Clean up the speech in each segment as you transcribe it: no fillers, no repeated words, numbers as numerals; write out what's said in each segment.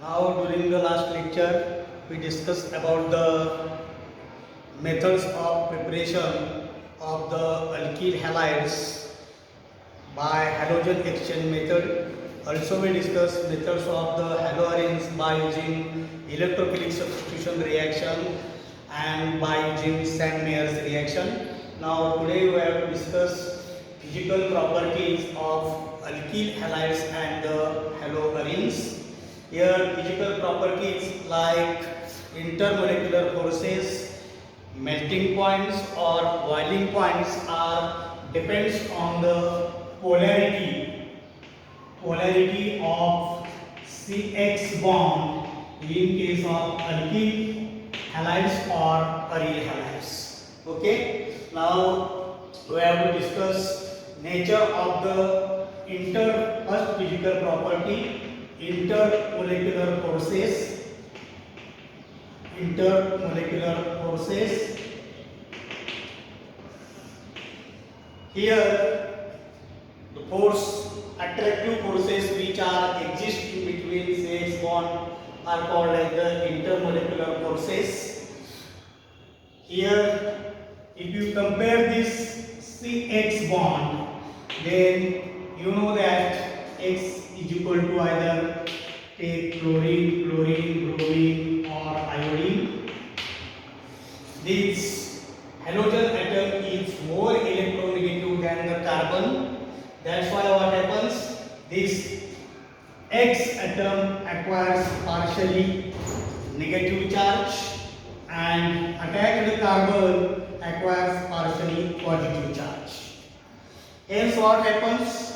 Now, during the last lecture, we discussed about the methods of preparation of the alkyl halides by halogen exchange method. Also, we discussed methods of the haloarenes by using electrophilic substitution reaction and by using Sand-Meyer's reaction. Now, today we have to discuss physical properties of alkyl halides and the haloarenes. Here, physical properties like intermolecular forces, melting points or boiling points are depends on the polarity of CX bond in case of alkyl halides or aryl halides. Okay. Now we have to discuss nature of the first physical property, intermolecular forces. Here the attractive forces which are exist in between CX bond are called as the intermolecular forces. Here, if you compare this CX bond, then you know that X is equal to either take chlorine, bromine or iodine. This halogen atom is more electronegative than the carbon. That's why what happens? This X atom acquires partially negative charge and attached carbon acquires partially positive charge. Hence what happens?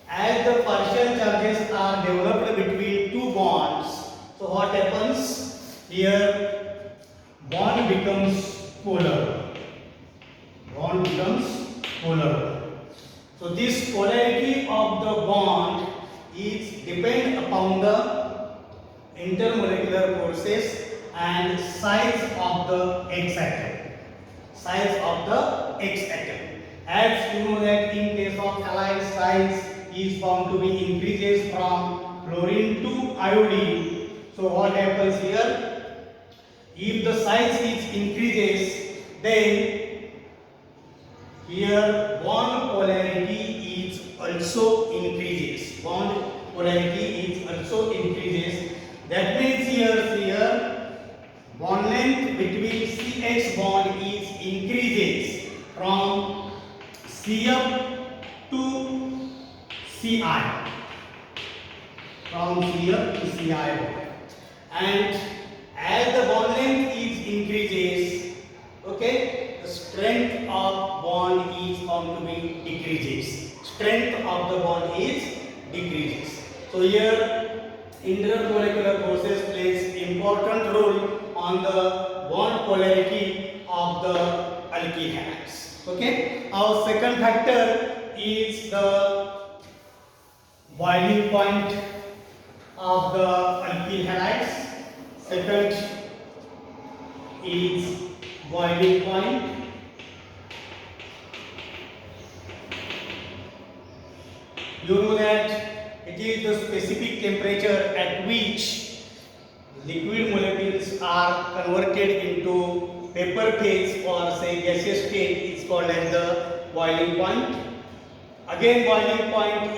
As the partial charges are developed between two bonds, so what happens? Here bond becomes polar. So this polarity of the bond is depend upon the intermolecular forces and size of the X atom. As you know that in case of halide, size is found to be increases from chlorine to iodine. So what happens here? If the size is increases, then here bond polarity is also increases. That means here bond length between CX bond is increases from CF to CI. And as the bond length is increases, okay, the strength of bond is found to be decreases. So here intermolecular forces plays important role on the bond polarity of the alkyl halides. Okay. Our second factor is the boiling point of the alkyl halides. Second is boiling point. You know that it is the specific temperature at which liquid molecules are converted into vapor phase or say gaseous state is called as the boiling point. Again, boiling point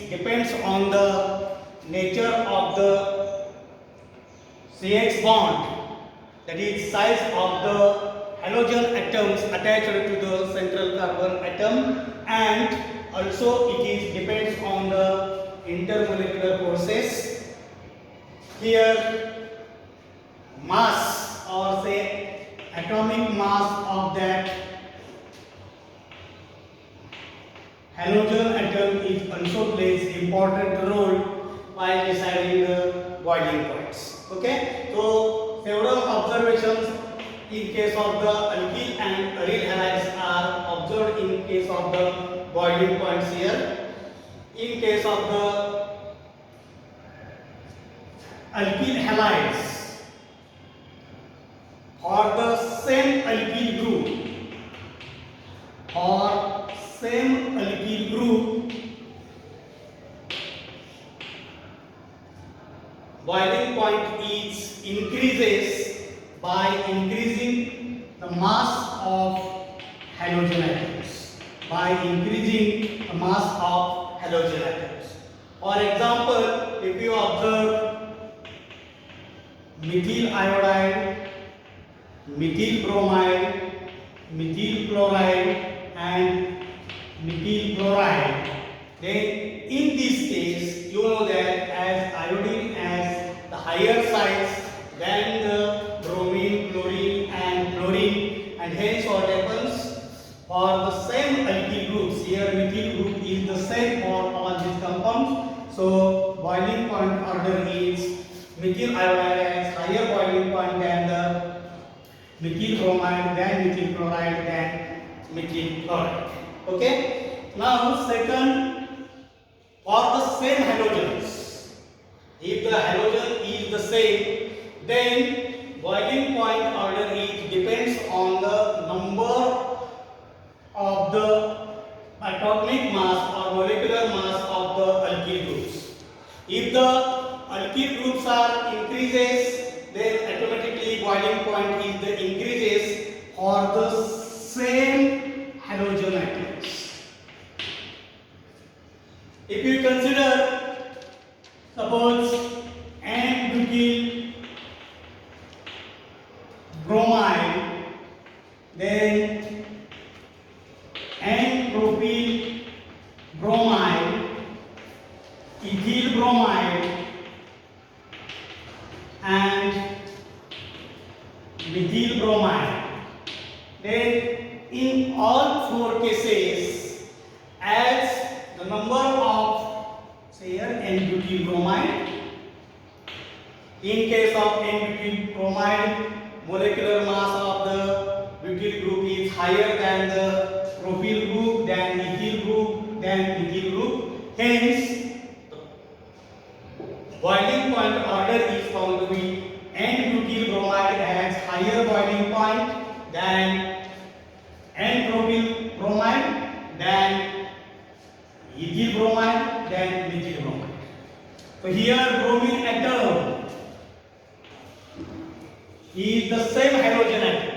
depends on the nature of the CX bond, that is size of the halogen atoms attached to the central carbon atom, and also it depends on the intermolecular forces. Here mass or say atomic mass of that halogen atom is also plays important role while deciding the boiling points. Okay, so several observations in case of the alkyl and aryl halides are observed in case of the boiling points here. In case of the alkyl halides, for the same alkyl group boiling point is increases by increasing the mass of halogen atoms. By increasing the mass of halogen atoms. For example, if you observe methyl iodide, methyl bromide, methyl chloride and methyl chloride, then in this case you know that as iodine has the higher size than the bromine, chlorine and chlorine, and hence what happens for the same alkyl groups, here methyl group is the same for all these compounds, so boiling point order is methyl iodide has higher boiling point than the methyl bromide, then methyl chloride, then methyl chloride. Okay. Now second, for the same halogens, if the halogen is the same, then boiling point order is depends on the number of the atomic mass or molecular mass of the alkyl groups. If the alkyl groups are increases, then automatically boiling point is the increases for the same halogen atoms. If you consider, suppose N-butyl bromide, then N-propyl bromide, ethyl bromide and methyl bromide, then in all four cases, as the number of, say here, N-butyl bromide, in case of N-butyl bromide, molecular mass of the butyl group is higher than the propyl group, then ethyl group, then methyl group. Hence, boiling point order is found to be N-butyl bromide has higher boiling point than N-propyl bromide, then ethyl bromide, then methyl bromide. So here bromine atom is the same halogen atom.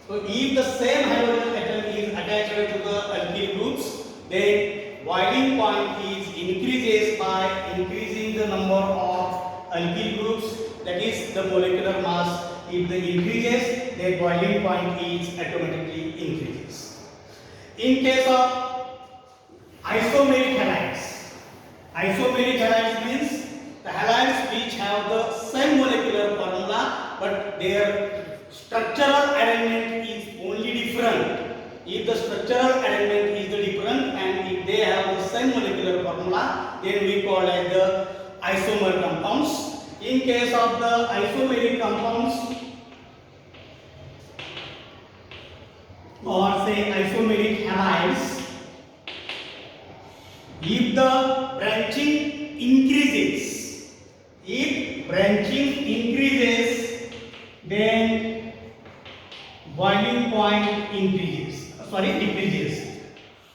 So if the same halogen atom is attached to the alkyl groups, then boiling point is increases by increasing the number of alkyl groups, that is the molecular mass. If the increases, then boiling point is automatically increases. In case of isomeric halides, isomeric halides means the halides which have the same molecular formula but their structural arrangement is only different. If the structural arrangement is the different and if they have the same molecular formula, then we call it the isomer compounds. In case of the isomeric compounds or say isomeric halides, if the branching increases, then boiling point decreases.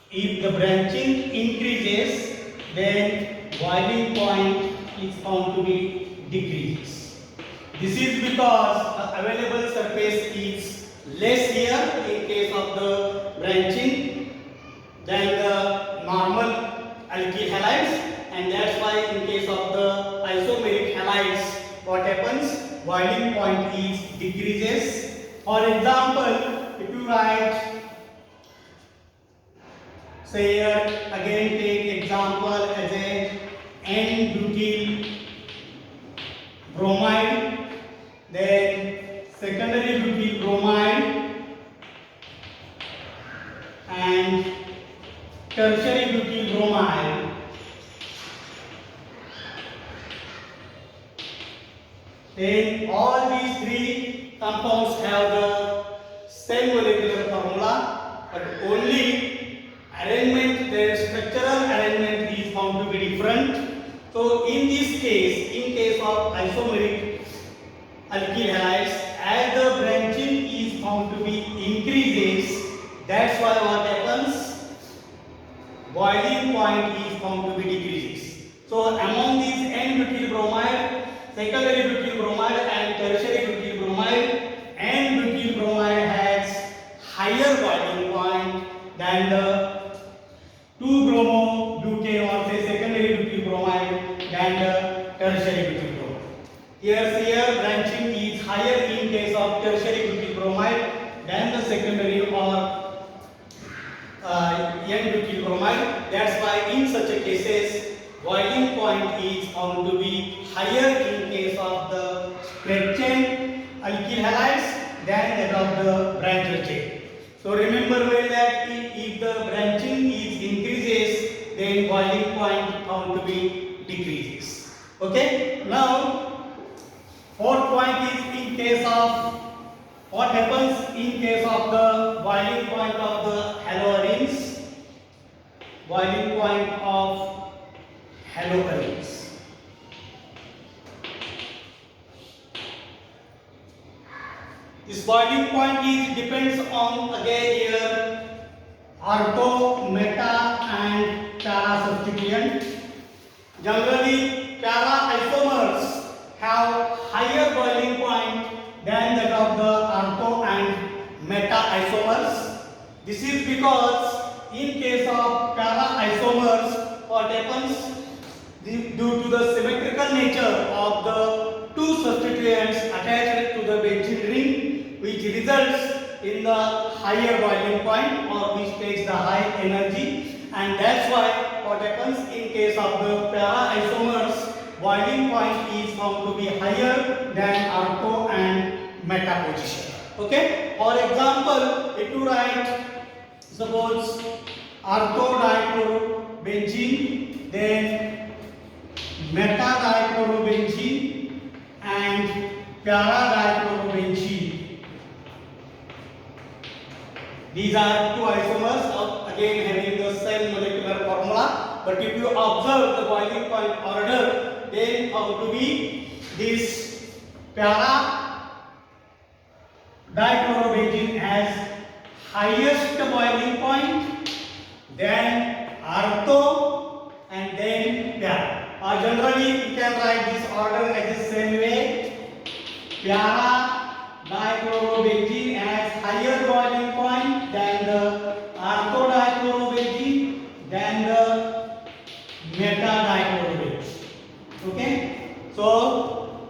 If the branching increases, then boiling point is found to be decreases. This is because the available surface is less here in case of the branching than the normal alkyl halides, and that's why in case of the isomeric halides, what happens? Boiling point is decreases. For example, if you write, say here again take example as a N-butyl bromide, then secondary butyl bromide and tertiary butyl bromide. Then all these three compounds have the same molecular formula, but only arrangement, their structural arrangement is found to be different. So in this case, in case of isomeric alkyl halides, as the branching is found to be increases, that's why what happens? Boiling point is found to be decreases. So among these N-butyl bromide secondary butyl bromide and tertiary butyl bromide, and butyl bromide has higher boiling point than the 2-bromo-butane or say secondary butyl bromide than the tertiary butyl bromide. Here branching is higher in case of tertiary butyl bromide than the secondary or N-butyl bromide. That's why in such a cases boiling point is found to be higher in case of the straight chain alkyl halides than that of the branched chain. So remember well that if the branching is increases, then boiling point found to be decreases. Okay. Now fourth point is in case of what happens in case of the boiling point of the haloarenes. Boiling point of haloarenes. This boiling point is depends on again here ortho, meta and para substituent. Generally para isomers have higher boiling point than that of the ortho and meta isomers. This is because in case of para isomers what happens due to the symmetrical nature of the two substituents attached to the benzene ring, which results in the higher boiling point or which takes the high energy, and that's why what happens in case of the para isomers boiling point is found to be higher than ortho and meta position. Okay. For example, if you write suppose ortho dichlorobenzene, then meta dichlorobenzene and para dichlorobenzene. These are two isomers of again having the same molecular formula, but if you observe the boiling point order, then found to be this para dichlorobenzene has highest boiling point, then ortho and then para. Or generally you can write this order as the same way. Para dichlorobenzene has higher boiling point than the ortho dichlorobenzene than the meta dichlorobenzene. Okay. So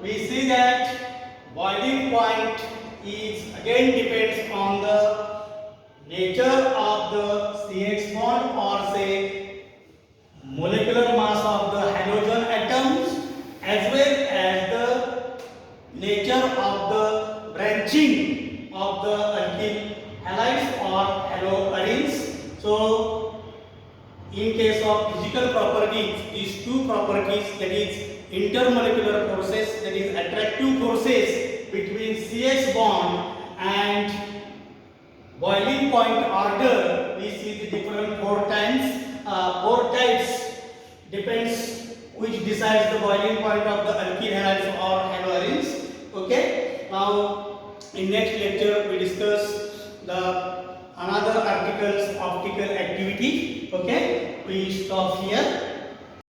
we see that boiling point is again depends on the nature of the CH bond or say molecular mass of the halogen atoms as well as the nature of the branching of the alkyl halides or haloarenes. So in case of physical properties, these two properties, that is intermolecular forces, that is attractive forces between CH bond and boiling point order, we see the different four types depends which decides the boiling point of the alkyl halides or haloarenes. Okay. Now in next lecture we discuss the another articles optical activity. Okay. We stop here.